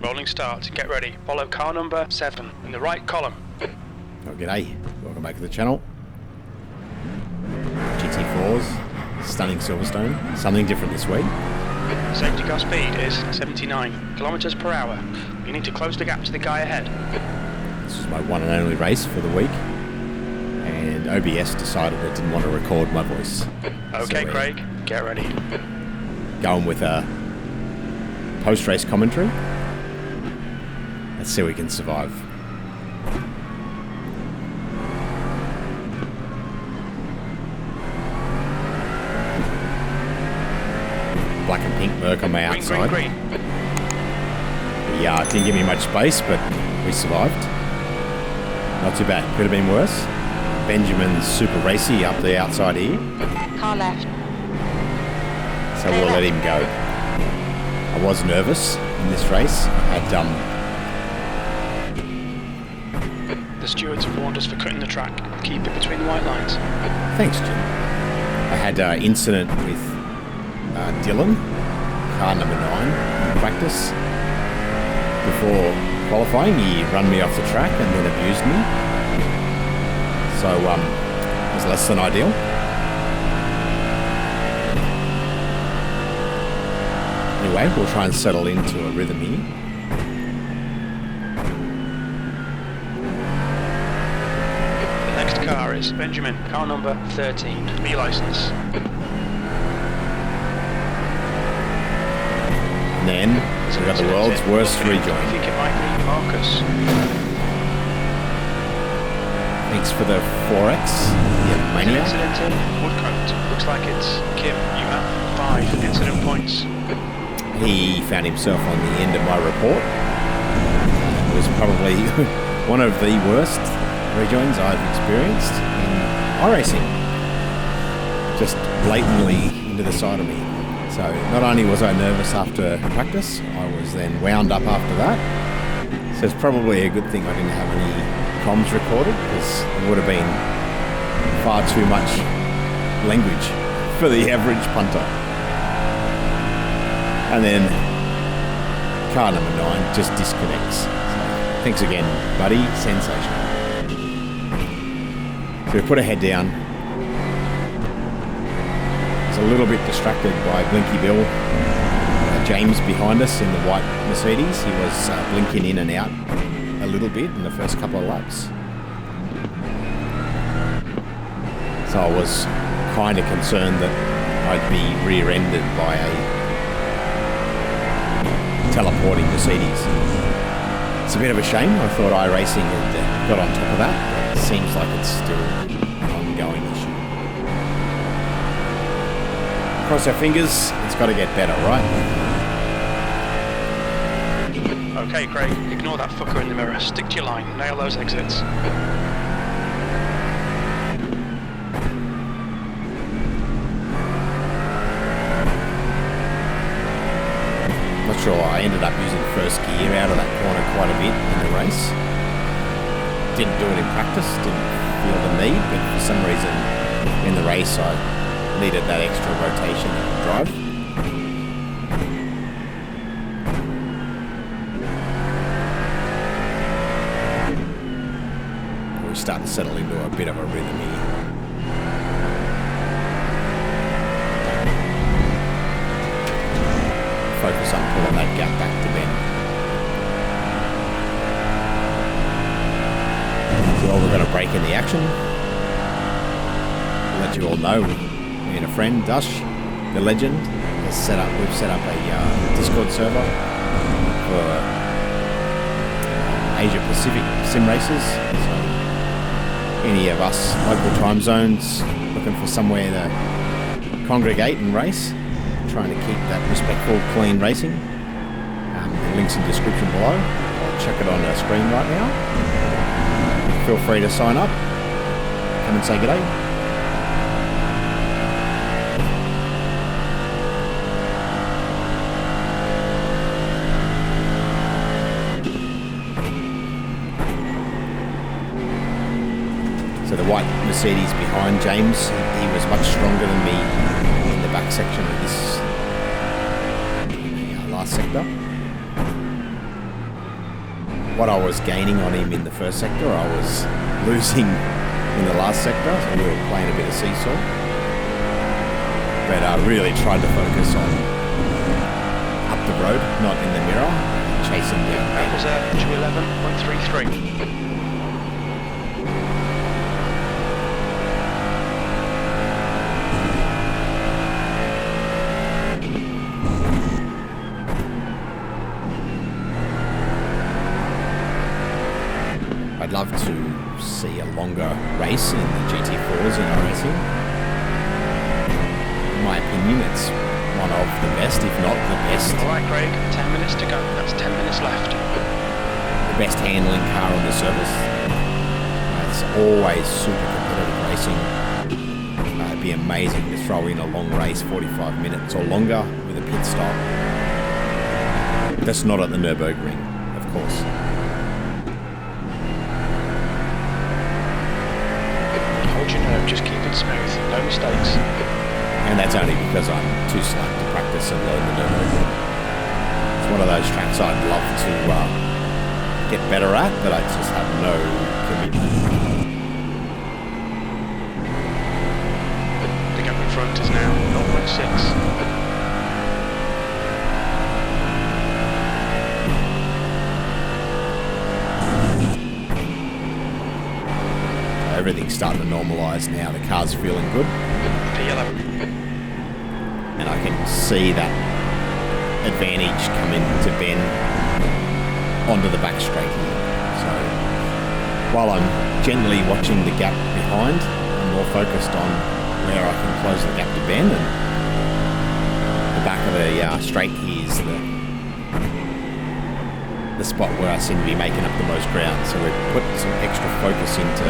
Rolling start. Get ready. Follow car number 7 in the right column. Oh, g'day. Welcome back to the channel. GT4s, stunning Silverstone. Something different this week. Safety car speed is 79 kilometers per hour. You need to close the gap to the guy ahead. This was my one and only race for the week, and OBS decided it didn't want to record my voice. Okay, so Craig, get ready. Going with a post-race commentary. Let's see if we can survive. Black and pink Merc on my outside. Green. Yeah, it didn't give me much space, but we survived. Not too bad. Could have been worse. Benjamin's super racy up the outside here. Car left. So we'll let him go. I was nervous in this race. I had The stewards have warned us for cutting the track. Keep it between the white lines. Thanks, Jim. I had an incident with Dylan, car number 9, in practice. Before qualifying, he ran me off the track and then abused me. So, it was less than ideal. Anyway, we'll try and settle into a rhythm here. The next car is Benjamin, car number 13, B license. And then, we've got the world's worst rejoin. I think it might be Marcus. Thanks for the 4X, yeah, Mania. Incident in Woodcote. Looks like it's Kim. You have 5 incident points. He found himself on the end of my report. It was probably one of the worst rejoins I've experienced in iRacing. Just blatantly into the side of me. So not only was I nervous after practice, I was then wound up after that. So it's probably a good thing I didn't have any comms recorded, because it would have been far too much language for the average punter. And then car number 9 just disconnects. So thanks again, buddy. Sensational. So we put our head down. A little bit distracted by Blinky Bill. James behind us in the white Mercedes. He was blinking in and out a little bit in the first couple of laps. So I was kind of concerned that I'd be rear-ended by a teleporting Mercedes. It's a bit of a shame. I thought iRacing had got on top of that, but it seems like it's still an ongoing issue. Cross our fingers, it's got to get better, right? Okay, Craig, ignore that fucker in the mirror. Stick to your line, nail those exits. Not sure, I ended up using first gear out of that corner quite a bit in the race. Didn't do it in practice, didn't feel the need, but for some reason in the race I needed that extra rotation in the drive. We're starting to settle into a bit of a rhythm here. Focus on pulling that gap back to Ben. Well, we're going to break in the action. I'll let you all know. And a friend, Dush, the legend, we've set up a Discord server for Asia Pacific sim races. So any of us local time zones looking for somewhere to congregate and race, trying to keep that respectful, clean racing. The link's in the description below. I'll check it on the screen right now. Feel free to sign up. Come and say g'day. So the white Mercedes behind James, he was much stronger than me in the back section of this last sector. what I was gaining on him in the first sector, I was losing in the last sector, so we were playing a bit of seesaw. But I really tried to focus on up the road, not in the mirror, chasing down. That was 211.33. I'd love to see a longer race in the GT4s in iRacing. In my opinion, it's one of the best, if not the best. Alright Craig, 10 minutes to go. That's 10 minutes left. The best handling car on the service. It's always super competitive racing. It'd be amazing to throw in a long race, 45 minutes or longer, with a pit stop. That's not at the Nürburgring, of course. Hold your nerve, just keep it smooth, no mistakes. And that's only because I'm too slack to practice and learn the Nürburgring. It's one of those tracks I'd love to get better at, but I just have no commitment. The gap in front is now 0.6. Everything's starting to normalise now. The car's feeling good. P11. And I can see that advantage come into Ben onto the back straight here. So while I'm gently watching the gap behind, I'm more focused on where I can close the gap to Ben, and the back of the straight here is the spot where I seem to be making up the most ground. So we've put some extra focus into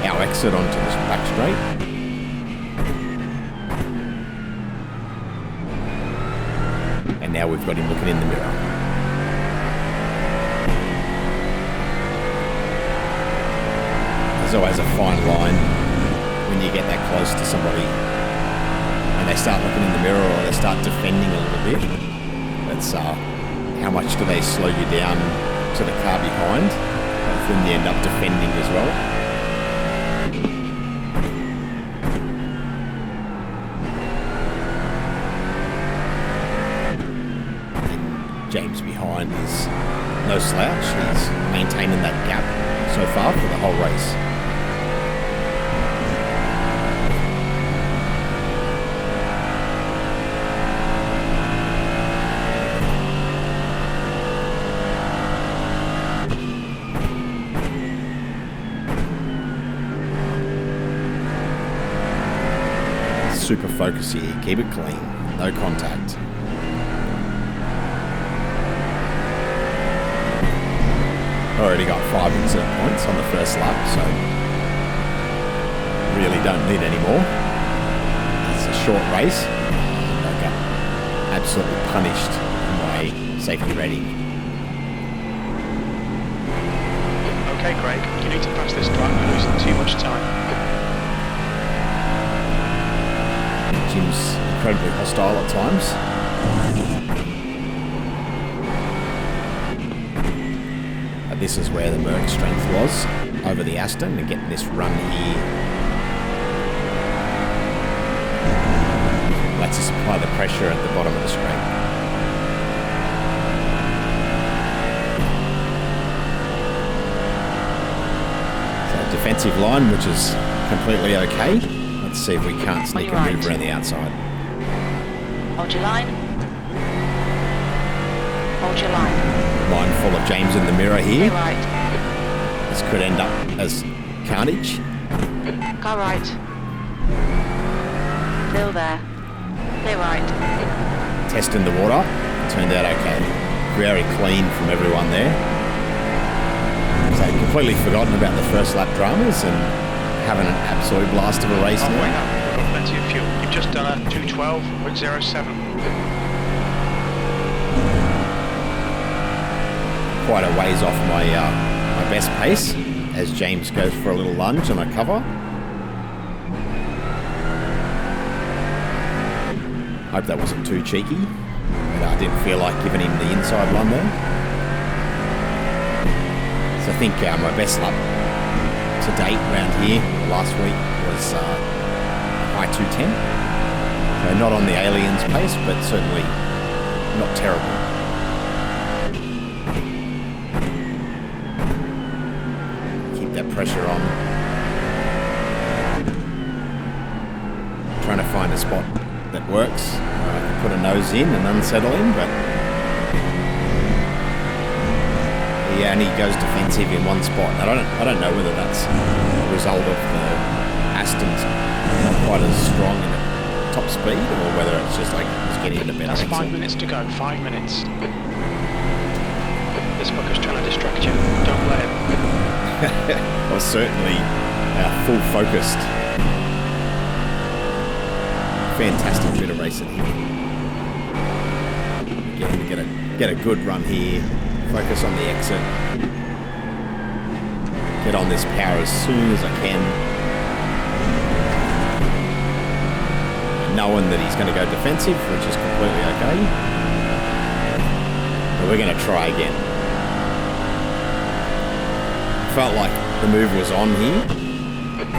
our exit onto this back straight. And now we've got him looking in the mirror. There's always a fine line when you get that close to somebody and they start looking in the mirror or they start defending a little bit. It's how much do they slow you down to the car behind? Then you end up defending as well. And James behind is no slouch. He's maintaining that gap so far for the whole race. Super focus here, keep it clean, no contact. Already got 5 insert points on the first lap, so really don't need any more. It's a short race, and I got absolutely punished in my safety rating. Okay Craig, you need to pass this track, you're losing too much time. Jim's incredibly hostile at times. This is where the Merc strength was over the Aston, and getting this run here lets us apply the pressure at the bottom of the straight. So defensive line, which is completely okay. Let's see if we can't sneak a move around the outside. Hold your line. Hold your line. Mindful of James in the mirror here. Go right. This could end up as carnage. Go right. Still there. Stay right. Testing the water. Turned out okay. Very clean from everyone there. So completely forgotten about the first lap dramas and having an absolute blast of a race Halfway now. up, we've got plenty of fuel. You've just done a 212.07. Quite a ways off my my best pace as James goes for a little lunge on a cover. Hope that wasn't too cheeky, but I didn't feel like giving him the inside run there. So I think my best lap to date around here last week was high 210. So not on the aliens pace, but certainly not terrible. Keep that pressure on. Trying to find a spot that works. I can put a nose in and unsettle him, but he only goes defensive in one spot. I don't know whether that's a result of the Aston's not quite as strong in the top speed, or whether it's just like he's getting into better. That's 5 minutes to go. 5 minutes. This fucker's trying to distract you. Don't let him. I was certainly full focused. Fantastic bit of racing here. Again, get a good run here. Focus on the exit. Get on this power as soon as I can. Knowing that he's going to go defensive, which is completely okay. But we're going to try again. Felt like the move was on here.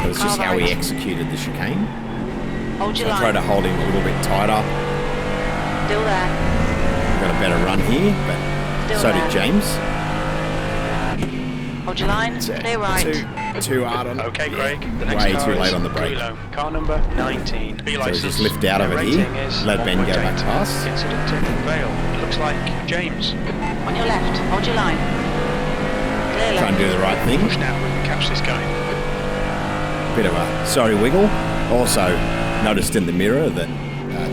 It was just how he executed the chicane. Hold your So I line. tried to hold him a little bit tighter. Still there. Got a better run here, but Still so there. did James. Hold your line. Clear right. Too hard on. Okay, yeah, Craig. The next way car too is late on the brake. Gulo. Car number 19. B So we license. just lift out of Their it here. rating is Let Ben go 1.8. back past. Incident to Vale. It looks like James. On your left. Hold your line. Clear Try and left. do the right thing. Push now. We can catch this guy. Bit of a sorry wiggle. Also noticed in the mirror that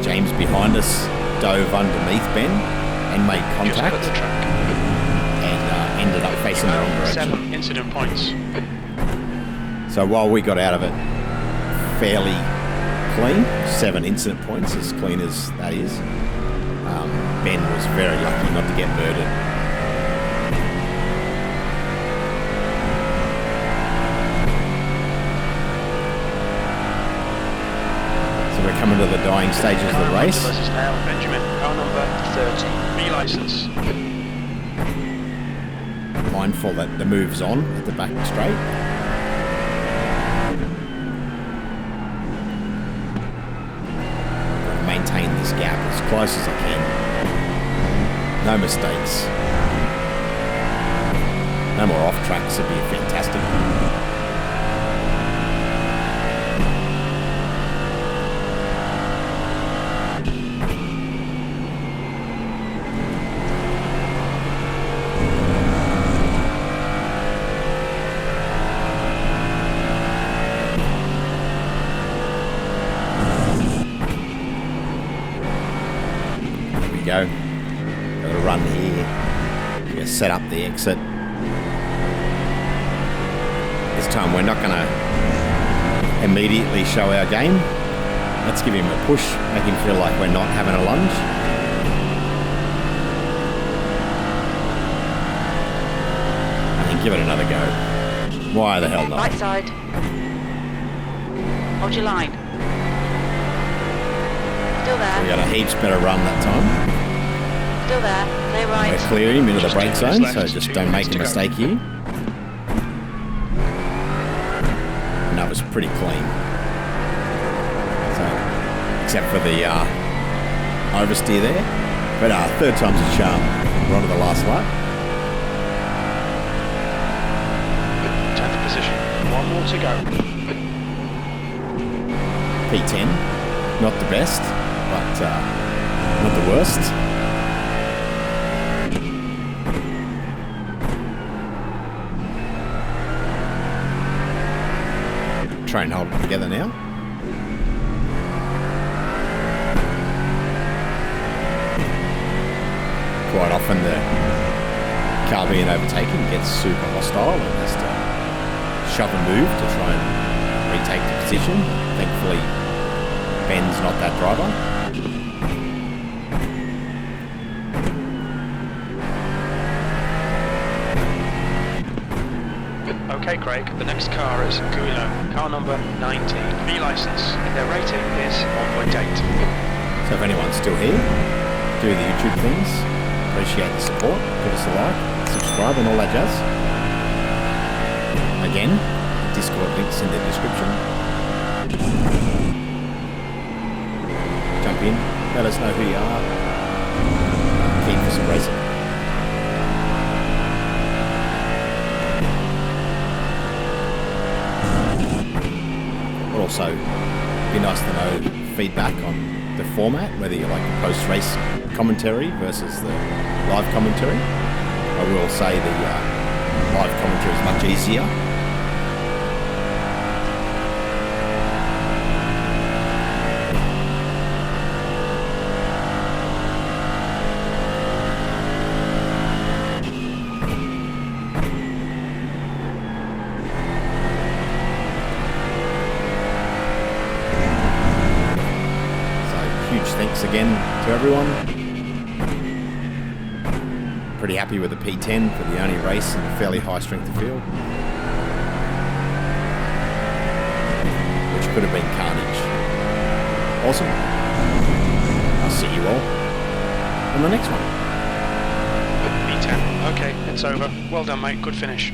James behind us dove underneath Ben and made Just contact put the track. and ended up facing the wrong direction. 7 incident points. So while we got out of it fairly clean, 7 incident points, as clean as that is, Ben was very lucky not to get murdered. So we're coming to the dying stages of the race. Versus now Benjamin. Car number 30. B license. Mindful that the move's on at the back straight. Maintain this gap as close as I can. No mistakes. No more off tracks would be fantastic. Go. Got to run here. Just set up the exit. This time we're not going to immediately show our game. Let's give him a push, make him feel like we're not having a lunge. And then give it another go. Why the hell not? Right side. Hold your line. Still there. We got a heaps better run that time. Still there. Clear right. We're clearing him into the brake zone, so left, just 2 don't make a minutes to mistake here. And that was pretty clean. So, except for the oversteer there. But third time's a charm. We're on to the last lap. 10th position. 1 more to go. P10. Not the best, but not the worst. Try and hold it together now. Quite often the car being overtaken gets super hostile and has to shove and move to try and retake the position. Thankfully, Ben's not that driver. Okay, Craig, the next car is Gulo, car number 19. B license. Their rating is 1.8. So if anyone's still here, do the YouTube things. Appreciate the support. Give us a like, subscribe and all that jazz. Again, Discord links in the description. Jump in, let us know who you are. Keen for some racing. Would also be nice to know feedback on the format, whether you like the post-race commentary versus the live commentary. I will say the live commentary is much easier. Huge thanks again to everyone. Pretty happy with the P10 for the only race in a fairly high strength of field, which could have been carnage. Awesome. I'll see you all on the next one. P10. Okay, it's over. Well done, mate. Good finish.